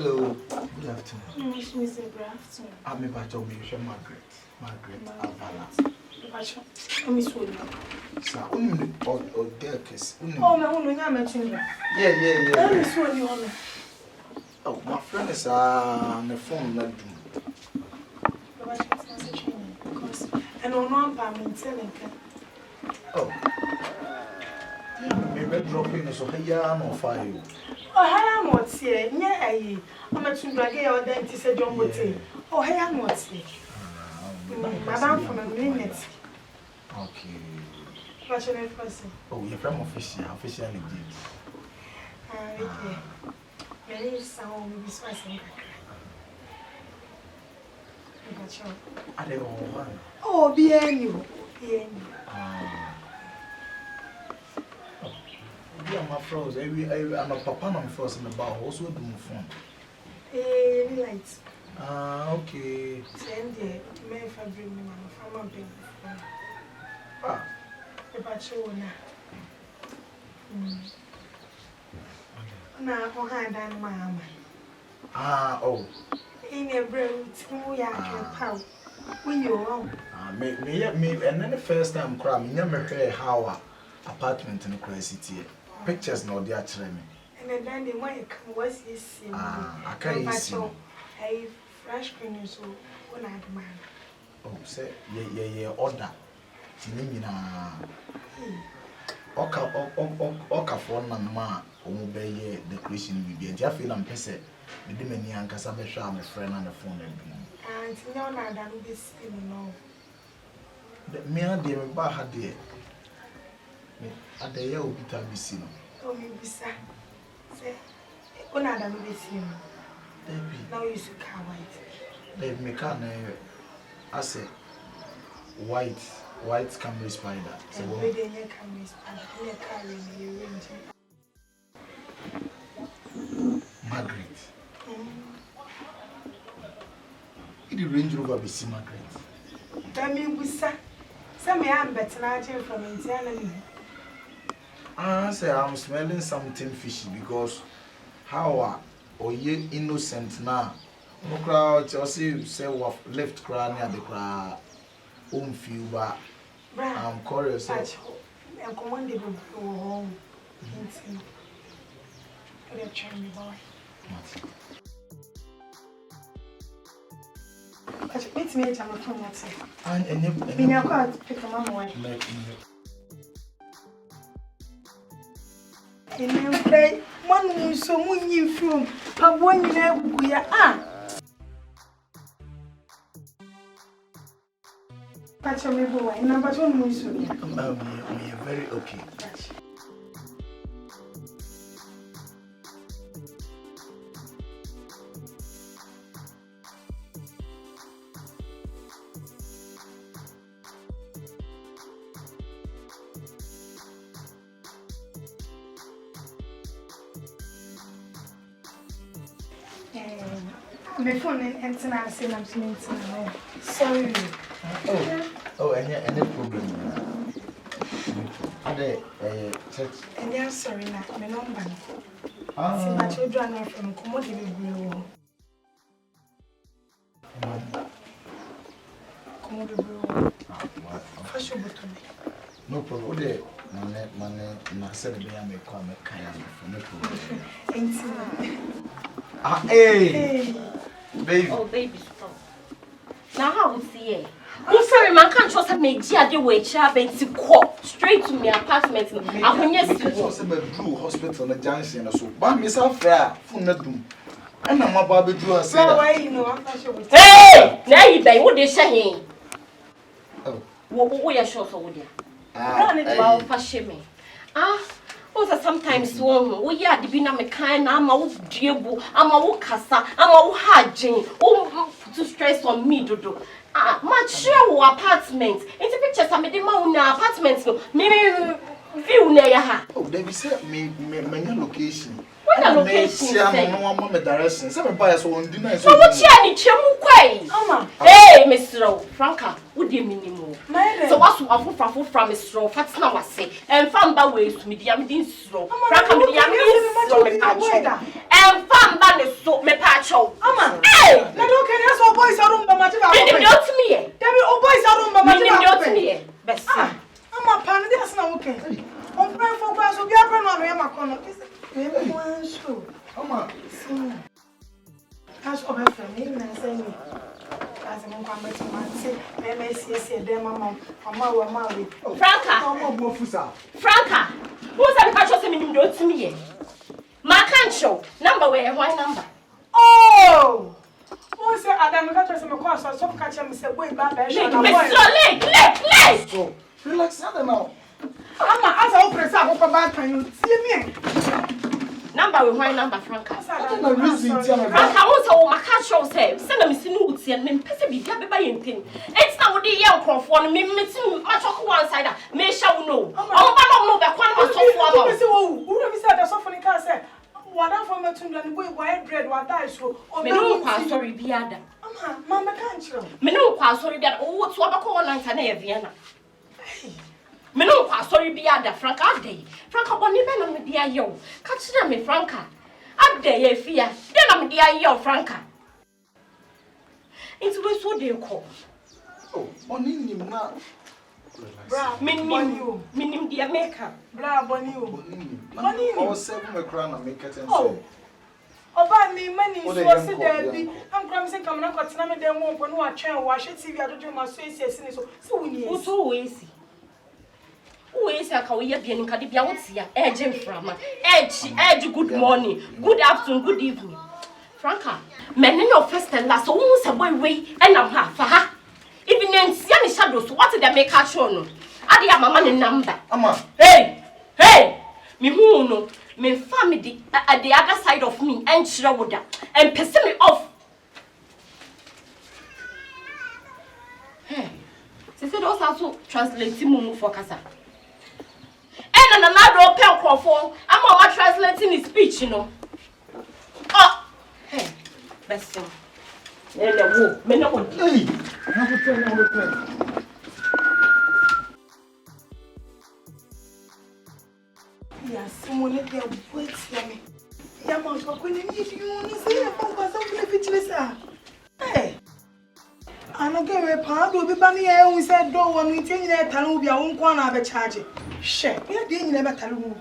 Hello. Good afternoon. Miss good afternoon. I'm about to meet Margaret Avala. Miss Wood. Sir, only or Delkis. Oh, my own, I'm a Tundra. Yeah. Miss Wood, you honor. Oh, my friend is on the phone. Not because I know no one telling. oh. Maybe dropping us or fire. Oh, I am what's here. Yeah, I'm a Tundra gay or dentist a John Wood. Oh, I am what's here. Madame from a minute. Okay. What's your name, person? Oh, you're from officially did. Okay. There is someone who is passing. Oh, bien you. Yeah, my froze. I'm a papa, I'm frozen in the bar. Also, do my phone. Lights. Okay. Send the men for bring me from a big. The bachelor. Now, oh, hand and mamma. Oh. In a brute, we are how. When you are. Me, and then the first time crying, never heard how apartment in the crazy city. Pictures no dear me. And then the mic was his. I can't see. A fresh cream so when I demand. Oh, say, yeah, order. Kyinkyinaa. Oka for na ma omobeye decoration bi bia feel am pese me de mani ankasa be hwa am friend na the phone and you know na da no be see no. The me ade me ba ha de. Me ade ya obi ta bi si no. Oh me bisa. Say ona da no be see no. Baby. Now you should car white. Baby me can I say white Camry Spider. So we dey here Camry Spider. We carry me range. Margaret. The Range Rover be see Margaret. Tell me busa. Say me am better na from internally. Say I'm smelling something fishy because how or ye innocent now. No crowd just say what left cry near the cry. Feel but I'm curious. I'm commanded to go home. They're trying me, boy. But it's me, I'm a phone. And you can't pick a mama away. And you play one who so when you from a one you know we are. Patch me boy, number one we are very okay. My phone and I say I'm sorry. Oh, any problem? And they are sorry, not my number. See my children are from commodity blue. Commodity blue. No problem. Man, said me I may come no problem. Hey, baby. Oh, baby, stop. Now, how would see it? I'm sorry, man, can't trust me. I did wait, straight to my apartment. I want yes to go hospital in Junction. So, by myself, fair, for nothing. And I'm about to do a say, you know, I'm not sure. Hey, now you say, what they say? Oh, what are sure for you? Ah, fashion me. Also sometimes one we are the bina me kind I'm a diable, I'm a casa, I'm a hajin, to stress on me dodo. Much apartment. It's a picture some the mouna apartments no me view near her. Oh, they be say me location. What location? No one me direction. Some buyers won't deny so. So what you need chemu kwai? Mama. Hey, Mr. Franka, what do you mean more? So what's from Mr. Fats now say? And found that ways to me, the amidin slow. Franka, me the amidin slow. and fam ban so me pacho. Ama. Hey! Na do can you so boys are room mama ti ba. Me nim do to me. Debi o boys are room mama ti ba. Me nim do to me. Best. Ama pan dey asna wo ken. On pray for kwa so bia pray no am makono. Me wan show. Ama. Cash over for me na say me. As I'm coming to my say, MSC, them, Mamma, Franka, Franka, who's that catch me do to me? My can't show number where one number. Oh, who said Adam catch us in the course or some catch him say, wait, back, so relax now. Ama, as I open up for bad, can you see me? Number with one number, Franka. Franka, who's all my catch show say, send them sinuti and men Pacific by anything. It's not what the young crop one, me meeting much of one side, may shall know. Oh, but no, the one was so who have said the softening can say, what I'm from the Tundra and why bread, what I show, or no, sorry, be other. Mamma can't you? Me no, sorry, that what's what I call and Vienna. Me no sorry be ada Franka day. Franka boni be na me dia yo. Ka kire me Franka. Ade ye fia. De na me dia yo Franka. Into we so dey call. Oh, oni nim na. Bra, minim dia maker. Bra boni o. Boni. O 7 me kra na make it and say. Oba me mani so se there bi. Am kra me say kam na kwatena me dem won po no atwen wo ahwe TV adojo ma so esi esi ni so. Se woni esi. Wo wo esi. Who is a Kawaya Bian Kadibia? What's here? Edge from Edge, good morning, good afternoon, good evening. Franka, men in your first and last almost a way, and I'm half for her. Even in Siani shadows, what did they make her show? No, I did have my money number. Ama, hey, me who no, me family at the other side of me, and Shrowoda, and pissing me off. Hey, she said also translating Mumu for Casa. And another open call for I'm not translating his speech, you know. Oh, hey, best thing. Hey, yeah, someone let their words hear me. Yeah, man, so when you need you, say, I'm going hey. I don't get a part of the bunny. We said, don't want me to tell you that I will be a one corner of a charge. Shit, we are doing never tell you.